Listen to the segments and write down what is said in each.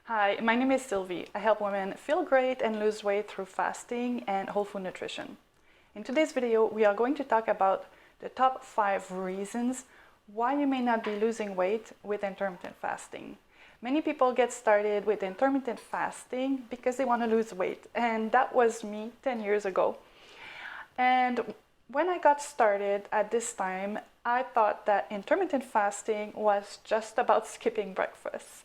Hi, my name is Sylvie. I help women feel great and lose weight through fasting and whole food nutrition. In today's video, we are going to talk about the top 5 reasons why you may not be losing weight with intermittent fasting. Many people get started with intermittent fasting because they want to lose weight, and that was me 10 years ago. And when I got started at this time, I thought that intermittent fasting was just about skipping breakfast.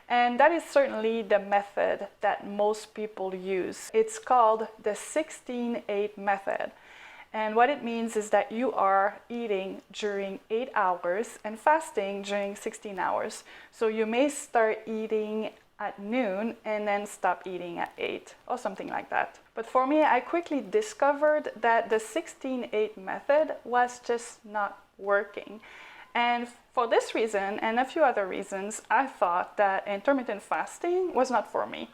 And that is certainly the method that most people use. It's called the 16-8 method. And what it means is that you are eating during 8 hours and fasting during 16 hours. So you may start eating at noon and then stop eating at 8 or something like that. But for me, I quickly discovered that the 16-8 method was just not working. And for this reason and a few other reasons, I thought that intermittent fasting was not for me.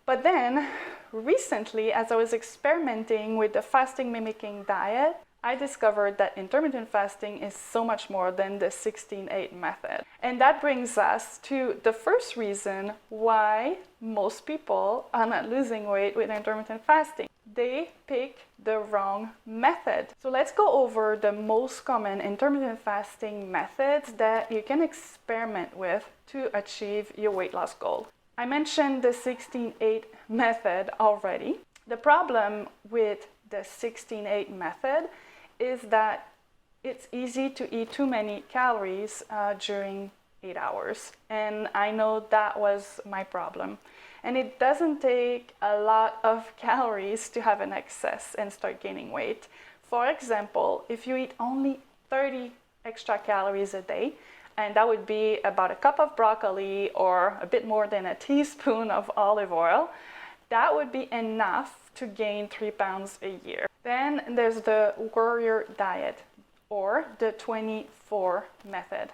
But then, recently, as I was experimenting with the fasting mimicking diet, I discovered that intermittent fasting is so much more than the 16-8 method. And that brings us to the first reason why most people are not losing weight with intermittent fasting. They pick the wrong method. So let's go over the most common intermittent fasting methods that you can experiment with to achieve your weight loss goal. I mentioned the 16-8 method already. The problem with the 16-8 method is that it's easy to eat too many calories during 8 hours. And I know that was my problem. And it doesn't take a lot of calories to have an excess and start gaining weight. For example, if you eat only 30 extra calories a day, and that would be about a cup of broccoli or a bit more than a teaspoon of olive oil, that would be enough to gain 3 pounds a year. Then there's the warrior diet or the 24 method.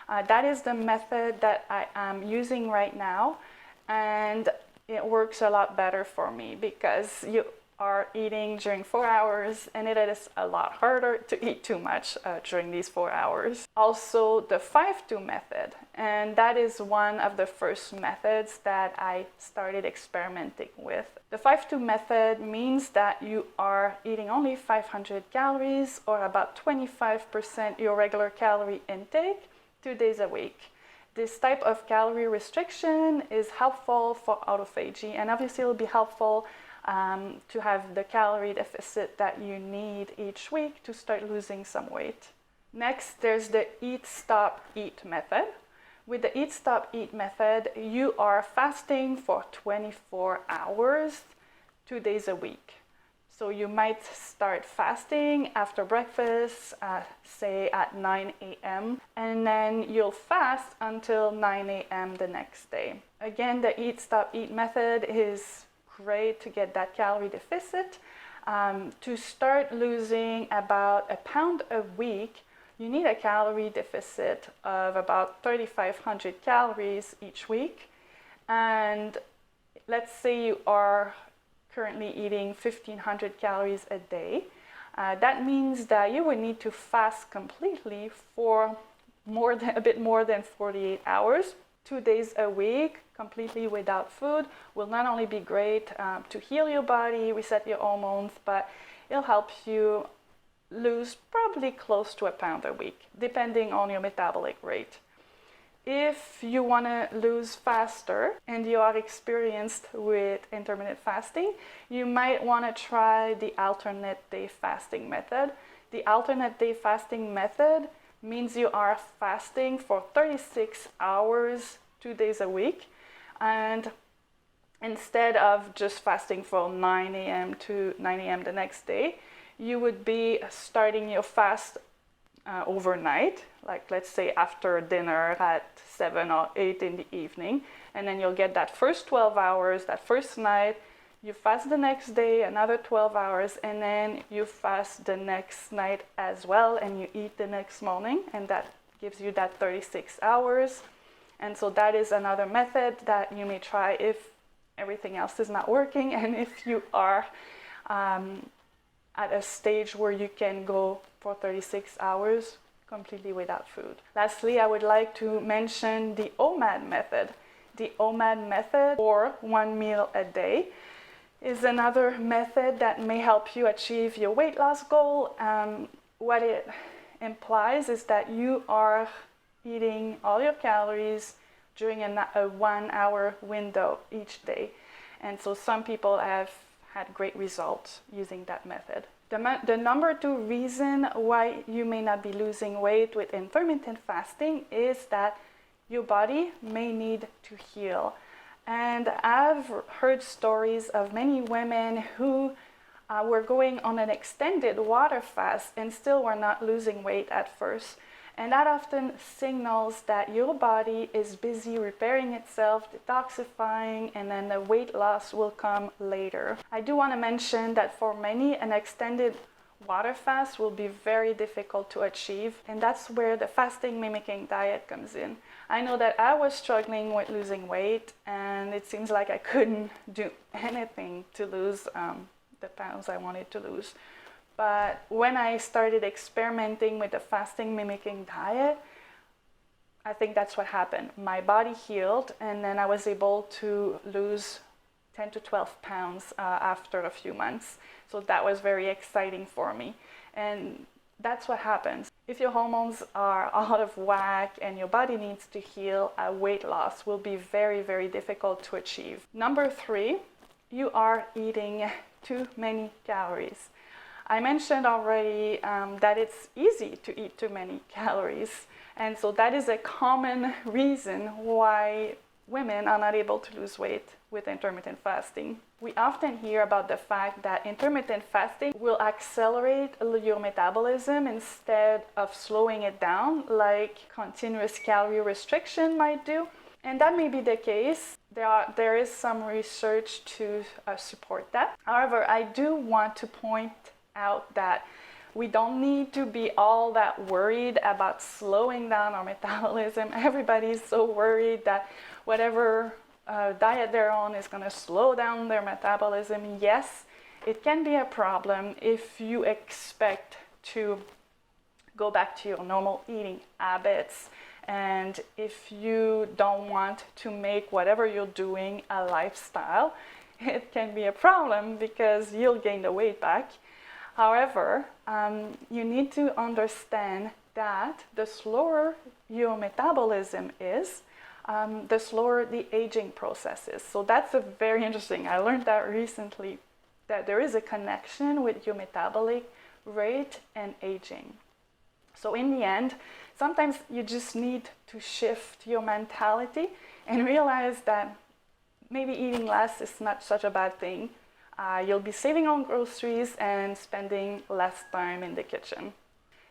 That is the method that I am using right now, and it works a lot better for me because you are eating during 4 hours and it is a lot harder to eat too much during these 4 hours. Also the 5-2 method, and that is one of the first methods that I started experimenting with. The 5-2 method means that you are eating only 500 calories or about 25% your regular calorie intake 2 days a week. This type of calorie restriction is helpful for autophagy, and obviously it will be helpful to have the calorie deficit that you need each week to start losing some weight. Next, there's the Eat, Stop, Eat method. With the Eat, Stop, Eat method, you are fasting for 24 hours, 2 days a week. So you might start fasting after breakfast, say at 9 a.m., and then you'll fast until 9 a.m. the next day. Again, the Eat, Stop, Eat method is great to get that calorie deficit. To start losing about a pound a week, you need a calorie deficit of about 3,500 calories each week. And let's say you are currently eating 1,500 calories a day. That means that you would need to fast completely for a bit more than 48 hours. 2 days a week, completely without food, will not only be great to heal your body, reset your hormones, but it'll help you lose probably close to a pound a week, depending on your metabolic rate. If you want to lose faster and you are experienced with intermittent fasting, you might want to try the alternate day fasting method. The alternate day fasting method means you are fasting for 36 hours, 2 days a week, and instead of just fasting from 9 a.m. to 9 a.m. the next day, you would be starting your fast overnight, like let's say after dinner at 7 or 8 in the evening, and then you'll get that first 12 hours, that first night, you fast the next day, another 12 hours, and then you fast the next night as well, and you eat the next morning, and that gives you that 36 hours. And so that is another method that you may try if everything else is not working, and if you are at a stage where you can go for 36 hours completely without food. Lastly, I would like to mention the OMAD method. The OMAD method, or 1 meal a day, is another method that may help you achieve your weight loss goal. What it implies is that you are eating all your calories during a 1 hour window each day. And so some people have had great results using that method. The number 2 reason why you may not be losing weight with intermittent fasting is that your body may need to heal. And I've heard stories of many women who were going on an extended water fast and still were not losing weight at first. And that often signals that your body is busy repairing itself, detoxifying, and then the weight loss will come later. I do want to mention that for many, an extended water fast will be very difficult to achieve, and that's where the fasting mimicking diet comes in. I know that I was struggling with losing weight, and it seems like I couldn't do anything to lose the pounds I wanted to lose. But when I started experimenting with the fasting mimicking diet, I think that's what happened. My body healed, and then I was able to lose 10 to 12 pounds after a few months. So that was very exciting for me. And that's what happens. If your hormones are out of whack and your body needs to heal, a weight loss will be very, very difficult to achieve. Number 3, you are eating too many calories. I mentioned already that it's easy to eat too many calories, and so that is a common reason why women are not able to lose weight with intermittent fasting. We often hear about the fact that intermittent fasting will accelerate your metabolism instead of slowing it down like continuous calorie restriction might do. And that may be the case. There is some research to support that. However, I do want to point out that we don't need to be all that worried about slowing down our metabolism. Everybody's so worried that whatever diet they're on is going to slow down their metabolism. Yes, it can be a problem if you expect to go back to your normal eating habits, and if you don't want to make whatever you're doing a lifestyle. It can be a problem because you'll gain the weight back. However, you need to understand that the slower your metabolism is, the slower the aging process is. So that's very interesting. I learned that recently, that there is a connection with your metabolic rate and aging. So in the end, sometimes you just need to shift your mentality and realize that maybe eating less is not such a bad thing. You'll be saving on groceries and spending less time in the kitchen.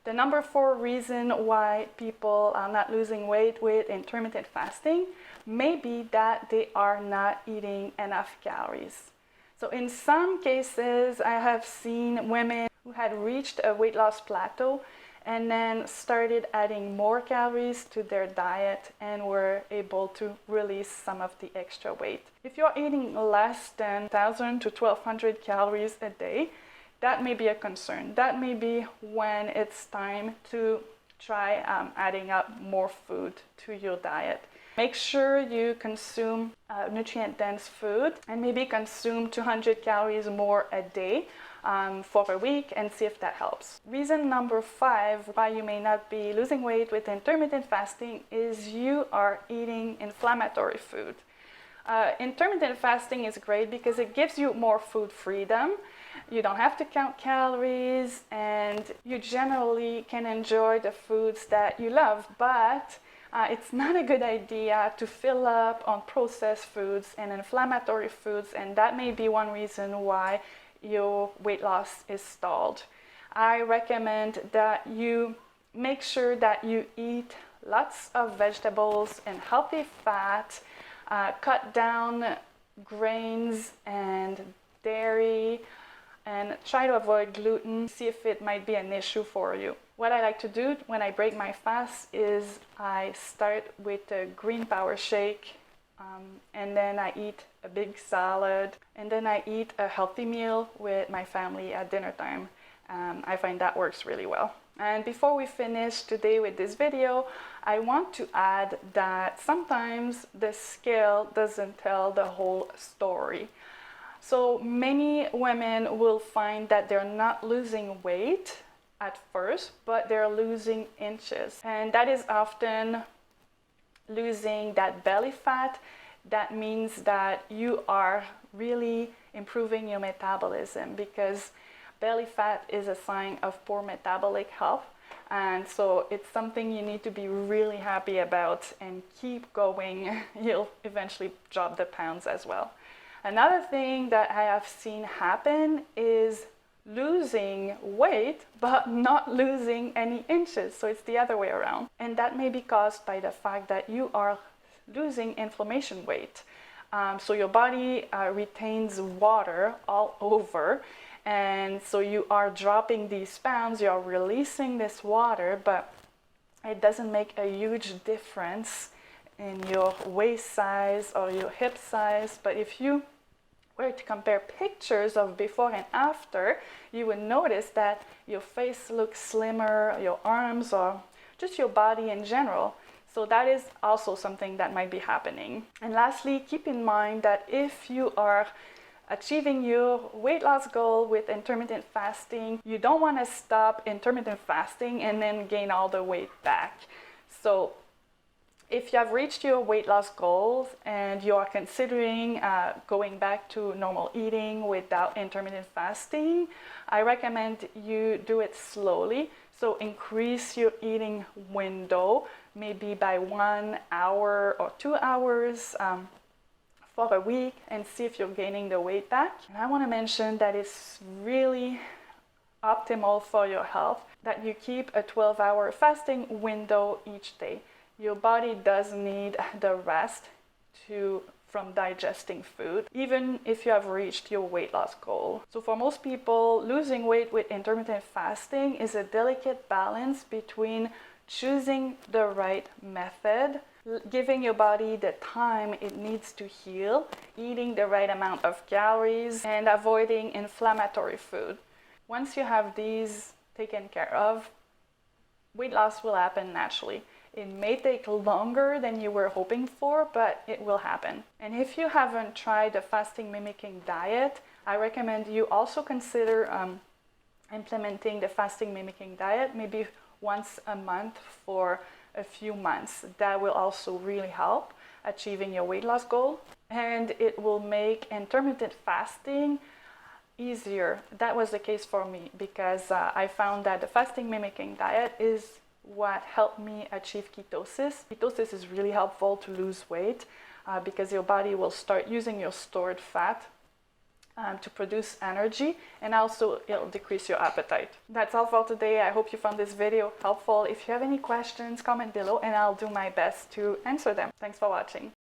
The number 4 reason why people are not losing weight with intermittent fasting may be that they are not eating enough calories. So in some cases, I have seen women who had reached a weight loss plateau and then started adding more calories to their diet and were able to release some of the extra weight. If you're eating less than 1,000 to 1,200 calories a day, that may be a concern. That may be when it's time to try adding up more food to your diet. Make sure you consume nutrient-dense food and maybe consume 200 calories more a day for a week and see if that helps. Reason number 5 why you may not be losing weight with intermittent fasting is you are eating inflammatory food. Intermittent fasting is great because it gives you more food freedom. You don't have to count calories and you generally can enjoy the foods that you love, but it's not a good idea to fill up on processed foods and inflammatory foods, and that may be one reason why your weight loss is stalled. I recommend that you make sure that you eat lots of vegetables and healthy fat, cut down grains and dairy, and try to avoid gluten. See if it might be an issue for you. What I like to do when I break my fast is I start with a green power shake, and then I eat a big salad, and then I eat a healthy meal with my family at dinner time. I find that works really well. And before we finish today with this video, I want to add that sometimes the scale doesn't tell the whole story. So many women will find that they're not losing weight at first, but they're losing inches. And that is often losing that belly fat. That means that you are really improving your metabolism, because belly fat is a sign of poor metabolic health. And so it's something you need to be really happy about and keep going. You'll eventually drop the pounds as well. Another thing that I have seen happen is losing weight but not losing any inches. So it's the other way around. And that may be caused by the fact that you are losing inflammation weight. So your body retains water all over, and so you are dropping these pounds, you are releasing this water, but it doesn't make a huge difference in your waist size or your hip size. But if you were to compare pictures of before and after, you would notice that your face looks slimmer, your arms, or just your body in general. So that is also something that might be happening. And lastly, keep in mind that if you are achieving your weight loss goal with intermittent fasting, you don't want to stop intermittent fasting and then gain all the weight back. So if you have reached your weight loss goals and you are considering going back to normal eating without intermittent fasting, I recommend you do it slowly. So increase your eating window, maybe by 1 hour or 2 hours for a week, and see if you're gaining the weight back. And I want to mention that it's really optimal for your health that you keep a 12-hour fasting window each day. Your body does need the rest from digesting food, even if you have reached your weight loss goal. So for most people, losing weight with intermittent fasting is a delicate balance between choosing the right method, giving your body the time it needs to heal, eating the right amount of calories, and avoiding inflammatory food. Once you have these taken care of, weight loss will happen naturally. It may take longer than you were hoping for, but it will happen. And if you haven't tried the fasting mimicking diet, I recommend you also consider implementing the fasting mimicking diet, maybe once a month for a few months. That will also really help achieving your weight loss goal. And it will make intermittent fasting easier. That was the case for me, because I found that the fasting mimicking diet is what helped me achieve ketosis. Ketosis is really helpful to lose weight because your body will start using your stored fat to produce energy, and also it'll decrease your appetite. That's all for today. I hope you found this video helpful. If you have any questions, comment below and I'll do my best to answer them. Thanks for watching.